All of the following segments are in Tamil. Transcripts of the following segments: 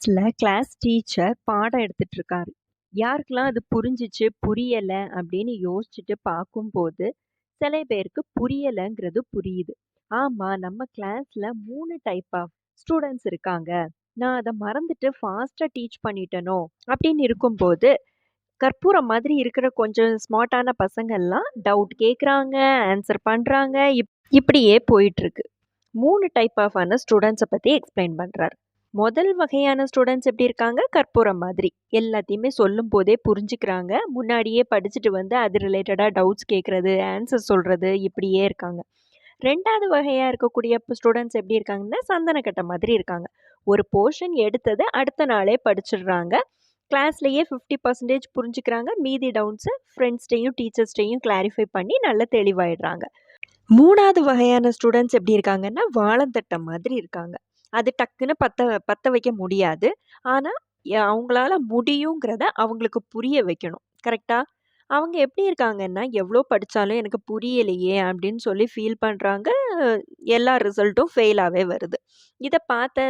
கிளாஸ் டீச்சர் பாடம் எடுத்துட்டு இருக்காரு. யாருக்கெல்லாம் அது புரிஞ்சுச்சு, புரியல அப்படின்னு யோசிச்சுட்டு பார்க்கும்போது, சில பேருக்கு புரியலங்கிறது புரியுது. ஆமா, நம்ம கிளாஸ்ல 3 டைப் ஆஃப் ஸ்டூடண்ட்ஸ் இருக்காங்க. நான் அத மறந்துட்டு ஃபாஸ்ட்டா டீச் பண்ணிட்டேனோ! அப்படின்னு இருக்கும்போது, கற்பூரம் மாதிரி இருக்கிற கொஞ்சம் ஸ்மார்ட்டான பசங்கள்லாம் டவுட் கேட்குறாங்க, ஆன்சர் பண்றாங்க. இப்படியே போயிட்டுருக்கு. 3 டைப் ஆஃபான ஸ்டூடண்ட்ஸ பத்தி எக்ஸ்பிளைன் பண்றாரு. முதல் வகையான ஸ்டூடண்ட்ஸ் எப்படி இருக்காங்க? கற்பூரம் மாதிரி. எல்லாத்தையுமே சொல்லும்போதே புரிஞ்சுக்கிறாங்க. முன்னாடியே படிச்சுட்டு வந்து அது ரிலேட்டடா டவுட்ஸ் கேட்கறது, ஆன்சர் சொல்றது இப்படியே இருக்காங்க. 2வது வகையா இருக்கக்கூடிய ஸ்டூடண்ட்ஸ் எப்படி இருக்காங்கன்னா, சந்தனக்கட்ட மாதிரி இருக்காங்க. ஒரு போர்ஷன் எடுத்தத அடுத்த நாளே படிச்சிடுறாங்க. கிளாஸ்லயே 50% புரிஞ்சுக்கிறாங்க. மீதி டவுட்ஸ ஃப்ரெண்ட்ஸ்ட்டயும், டீச்சர்ஸ்ட்டயும் கிளாரிஃபை பண்ணி நல்லா தெளிவாயிடுறாங்க. 3வது வகையான ஸ்டூடண்ட்ஸ் எப்படி இருக்காங்கன்னா, வாழந்தட்டை மாதிரி இருக்காங்க. அது டக்குன்னு பத்த பத்த வைக்க முடியாது. ஆனா, அவங்களால முடியுங்கிறத அவங்களுக்கு புரிய வைக்கணும். கரெக்ட்டா? அவங்க எப்படி இருக்காங்கன்னா, எவ்ளோ படிச்சாலும் எனக்கு புரியலையே அப்படின்னு சொல்லி ஃபீல் பண்றாங்க. எல்லா ரிசல்ட்டும் ஃபெயிலாவே வருது. இத பார்த்த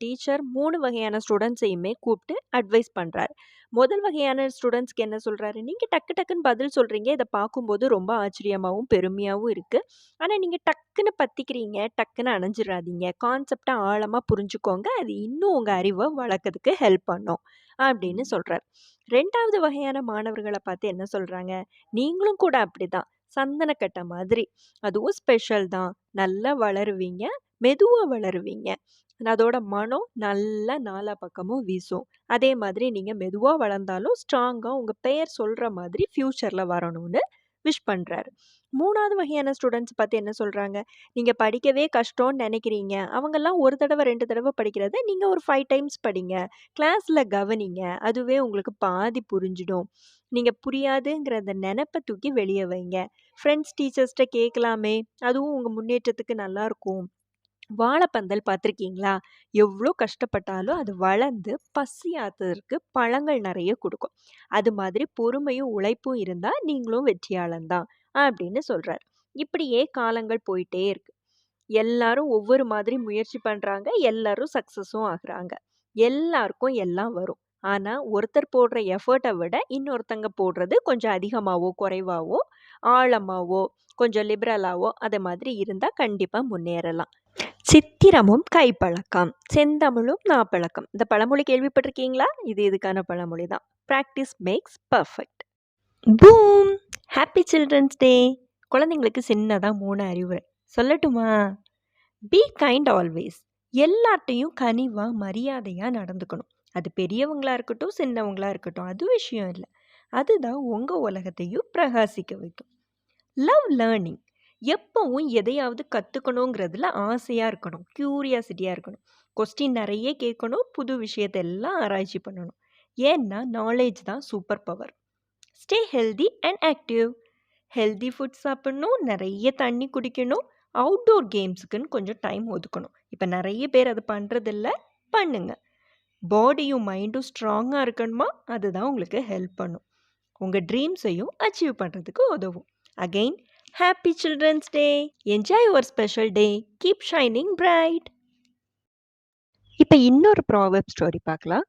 டீச்சர் 3 வகையான ஸ்டூடண்ட்ஸையுமே கூப்ட்டு அட்வைஸ் பண்றாரு. முதல் வகையான ஸ்டூடண்ட்ஸ்க்கு என்ன சொல்றாரு, "நீங்க டக்கு டக்குன்னு பதில் சொல்றீங்க. இத பார்க்கும்போது ரொம்ப ஆச்சரியமாவும், பெருமையாவும் இருக்கு. ஆனா நீங்க டக்குன்னு பத்திக்கிறீங்க. டக்குன்னு அணைஞ்சிராதீங்க. கான்செப்ட்ட ஆழமா புரிஞ்சுக்கோங்க. அது இன்னும் உங்க அறிவ வளர்க்கறதுக்கு ஹெல்ப் பண்ணும்." அப்படின்னு சொல்றாரு. 2வது வகையான மாணவர்கள பார்த்து என்ன சொல்றாங்க, "நீங்களும் கூட அப்படிதான். சந்தனக்கட்ட மாதிரி. அதுவும் ஸ்பெஷல் தான். நல்லா வளருவீங்க. மெதுவா வளருவீங்க. அதோட மனம் நல்லா நாலா பக்கமும் வீசும். அதே மாதிரி நீங்க மெதுவா வளர்ந்தாலும் ஸ்ட்ராங்கா உங்க பெயர் சொல்ற மாதிரி ஃபியூச்சர்ல வரணும்னு விஷ் பண்றாரு. 3வது வகையான ஸ்டூடண்ட்ஸ் பார்த்து என்ன சொல்றாங்க, நீங்க படிக்கவே கஷ்டம்னு நினைக்கிறீங்க. அவங்கெல்லாம் 1 தடவ 2 தடவ படிக்கிறத நீங்க ஒரு 5 டைம்ஸ் படிங்க. கிளாஸ்ல கவனிங்க. அதுவே உங்களுக்கு பாதி புரிஞ்சிடும். நீங்க புரியாதுங்கிற அந்த நெனப்ப தூக்கி வெளிய வைங்க. ஃப்ரெண்ட்ஸ், டீச்சர்ஸ்ட்ட கேட்கலாமே! அதுவும் உங்க முன்னேற்றத்துக்கு நல்லாருக்கும். வாழைப்பந்தல் பார்த்துருக்கீங்களா? எவ்ளோ கஷ்டப்பட்டாலும் அது வளர்ந்து பசியாத்துறதுக்கு பழங்கள் நெறைய குடுக்கும். அது மாதிரி பொறுமையும், உழைப்பும் இருந்தா நீங்களும் வெற்றியாளன் தான். அப்படின்னு சொல்றாரு. இப்படியே காலங்கள் போயிட்டே இருக்கு. எல்லாரும் ஒவ்வொரு மாதிரி முயற்சி பண்றாங்க. எல்லாரும் சக்சஸும் ஆகுறாங்க. எல்லாருக்கும் எல்லாம் வரும். ஆனா, ஒருத்தர் போடுற எஃபர்ட்ட விட இன்னொருத்தங்க போடுறது கொஞ்சம் அதிகமாவோ, குறைவாவோ, ஆழமாவோ, கொஞ்சம் லிபரலாவோ அது மாதிரி இருந்தா கண்டிப்பா முன்னேறலாம். சித்திரமும் கைப்பழக்கம், செந்தமிழும் நாப்பழக்கம். இந்த பழமொழி கேள்விப்பட்டிருக்கீங்களா? இது இதுக்கான பழமொழி தான். Practice makes perfect. Boom! Happy children's day! குழந்தைங்களுக்கு சின்னதா 3 அறிவுரை. சொல்லட்டுமா? Be kind always. எல்லார்ட்டயும் கனிவா, மரியாதையா நடந்துக்கணும். அது பெரியவங்களா இருக்கட்டும், சின்னவங்களா இருக்கட்டும். அது விஷயம் இல்ல. அதுதான் உங்க உலகத்தையும் பிரகாசிக்க வைக்கும். Love learning. எப்பவும் எதையாவது கத்துக்கணுங்கிறதுல ஆசையா இருக்கணும். கியூரியாசிட்டியா இருக்கணும். கொஸ்டின் நெறைய கேட்கணும். புது விஷயத்த எல்லாம் ஆராய்ச்சி பண்ணணும். ஏன்னா நாலேட்ஜ் தான் super power. Stay healthy and active. Healthy food சாப்பிடணும், நெறைய தண்ணி குடிக்கணும், அவுட்டோர் கேம்ஸுக்குன்னு கொஞ்சம் டைம் ஒதுக்கணும். இப்ப நெறைய பேர் அது பண்றதில்ல. பண்ணுங்க. பாடியும் மைண்டும் ஸ்ட்ராங்கா இருக்கணுமா? அதுதான் உங்களுக்கு ஹெல்ப் பண்ணும். உங்க ட்ரீம்ஸையும் அச்சீவ் பண்றதுக்கு உதவும். Again happy children's day. Enjoy your special day. Keep shining bright. இப்ப இன்னொரு ப்ராவெர்ப் ஸ்டோரி பார்க்கலாம்.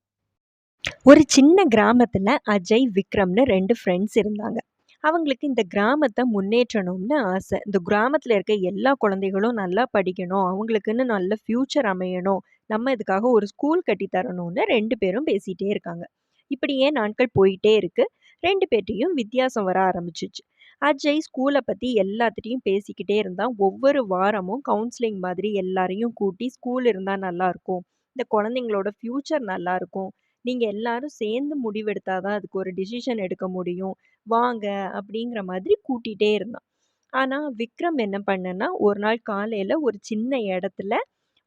ஒரு சின்ன கிராமத்துல அஜய், விக்ரம்னு 2 ஃப்ரெண்ட்ஸ் இருந்தாங்க. அவங்களுக்கு இந்த கிராமத்த முன்னேற்றணும்னு ஆசை. இந்த கிராமத்துல இருக்க எல்லா குழந்தைகளும் நல்லா படிக்கணும், அவங்களுக்குன்னு நல்ல ஃபியூச்சர் அமையணும், நம்ம இதுக்காக ஒரு ஸ்கூல் கட்டி தரணும்னு 2 பேரும் பேசிட்டே இருக்காங்க. இப்படியே நாட்கள் போயிட்டே இருக்கு. 2 பேர்ட்டயும் வித்தியாசம் வர ஆரம்பிச்சுச்சு. அஜய் ஸ்கூல பத்தி எல்லாத்துட்டயும் பேசிக்கிட்டே இருந்தான். ஒவ்வொரு வாரமும் கவுன்சிலிங் மாதிரி எல்லாரையும் கூட்டி ஸ்கூல் இருந்தா நல்லாருக்கும். இந்த குழந்தைங்களோட ஃபியூச்சர் நல்லாருக்கும். நீங்க எல்லாரும் சேர்ந்து முடிவெடுத்தா தான் அதுக்கு ஒரு டிசிஷன் எடுக்க முடியும். வாங்க அப்படிங்கிற மாதிரி கூட்டிட்டே இருந்தான். ஆனா விக்ரம் என்ன பண்ணேன்னா, ஒரு நாள் காலையில ஒரு சின்ன இடத்துல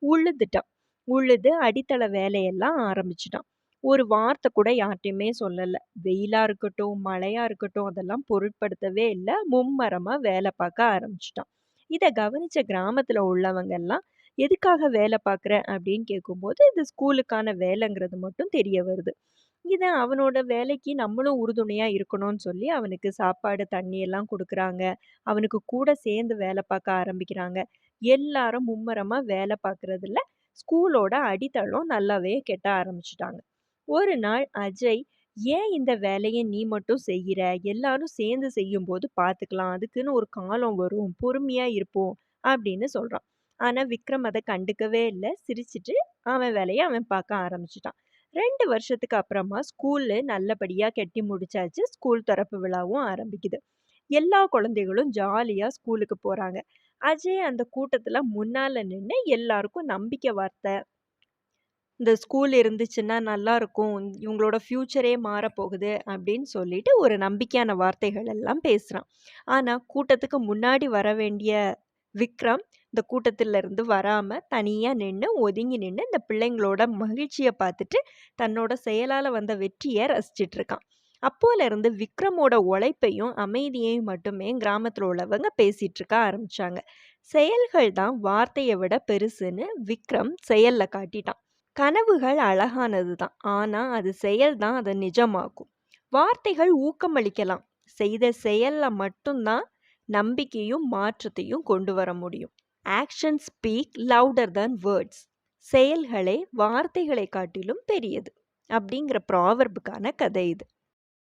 உழுதுட்டான். உழுது அடித்தள வேலையெல்லாம் ஆரம்பிச்சுட்டான். ஒரு வார்த்தை கூட யார்ட்டயுமே சொல்லல. வெயிலா இருக்கட்டும், மழையா இருக்கட்டும் அதெல்லாம் பொருட்படுத்தவே இல்ல. மும்மரமா வேலை பார்க்க ஆரம்பிச்சுட்டான். இத கவனிச்ச கிராமத்துல உள்ளவங்க எல்லாம், "எதுக்காக வேலை பார்க்குற?" அப்படின்னு கேட்கும்போது, இது ஸ்கூலுக்கான வேலைங்கிறது மட்டும் தெரிய வருது. இத அவனோட வேலைக்கு நம்மளும் உறுதுணையா இருக்கணும்னு சொல்லி, அவனுக்கு சாப்பாடு, தண்ணி எல்லாம் குடுக்குறாங்க. அவனுக்கு கூட சேர்ந்து வேலை பார்க்க ஆரம்பிக்கிறாங்க. எல்லாரும் மும்மரமா வேலை பார்க்குறதுல ஸ்கூலோட அடித்தளம் நல்லாவே கெட்ட ஆரம்பிச்சுட்டாங்க. ஒரு நாள் அஜய், "ஏன் இந்த வேலைய நீ மட்டும் செய்யிற? எல்லாரும் சேர்ந்து செய்யும்போது பார்த்துக்கலாம். அதுக்குன்னு ஒரு காலம் வரும். பொறுமையா இருப்போம்." அப்படின்னு சொல்றான். ஆனா விக்ரம் அத கண்டுக்கவே இல்ல. சிரிச்சுட்டு அவன் வேலைய அவன் பார்க்க ஆரம்பிச்சுட்டான். 2 வருஷத்துக்கு அப்புறமா ஸ்கூலு நல்லபடியா கட்டி முடிச்சாச்சு. ஸ்கூல் திறப்பு விழாவும் ஆரம்பிக்குது. எல்லா குழந்தைகளும் ஜாலியா ஸ்கூலுக்கு போறாங்க. அஜய் அந்த கூட்டத்துல முன்னால நின்னு எல்லாருக்கும் நம்பிக்கை வார்த்தை, இந்த ஸ்கூல் இருந்துச்சுன்னா நல்லாருக்கும். இவங்களோட ஃப்யூச்சரே மாறப்போகுது அப்படின்னு சொல்லிட்டு ஒரு நம்பிக்கையான வார்த்தைகள் எல்லாம் பேசுறான். ஆனா கூட்டத்துக்கு முன்னாடி வர வேண்டிய விக்ரம், இந்த கூட்டத்துல இருந்து வராம தனியா நின்னு, ஒதுங்கி நின்னு இந்த பிள்ளைங்களோட மகிழ்ச்சிய பார்த்துட்டு, தன்னோட செயலால வந்த வெற்றிய ரசிச்சுட்டு இருக்கான். அப்போல இருந்து விக்ரமோட உழைப்பையும், அமைதியையும் மட்டுமே கிராமத்துல உள்ளவங்க பேசிட்டு இருக்க ஆரம்பிச்சாங்க. செயல்கள் தான் வார்த்தைய விட பெருசுன்னு விக்ரம் செயல்ல காட்டிட்டான். கனவுகள் அழகானது தான். ஆனா, அது செயல் தான் அத நிஜமாக்கும். வார்த்தைகள் ஊக்கமளிக்கலாம். செய்த செயல்ல மட்டும் தான் நம்பிக்கையும், மாற்றத்தையும் கொண்டு வர முடியும். Action speak louder than words. செயல்களே வார்த்தைகளை காட்டிலும் பெரியது. அப்படிங்கிற ப்ராவர்புக்கான கதை இது.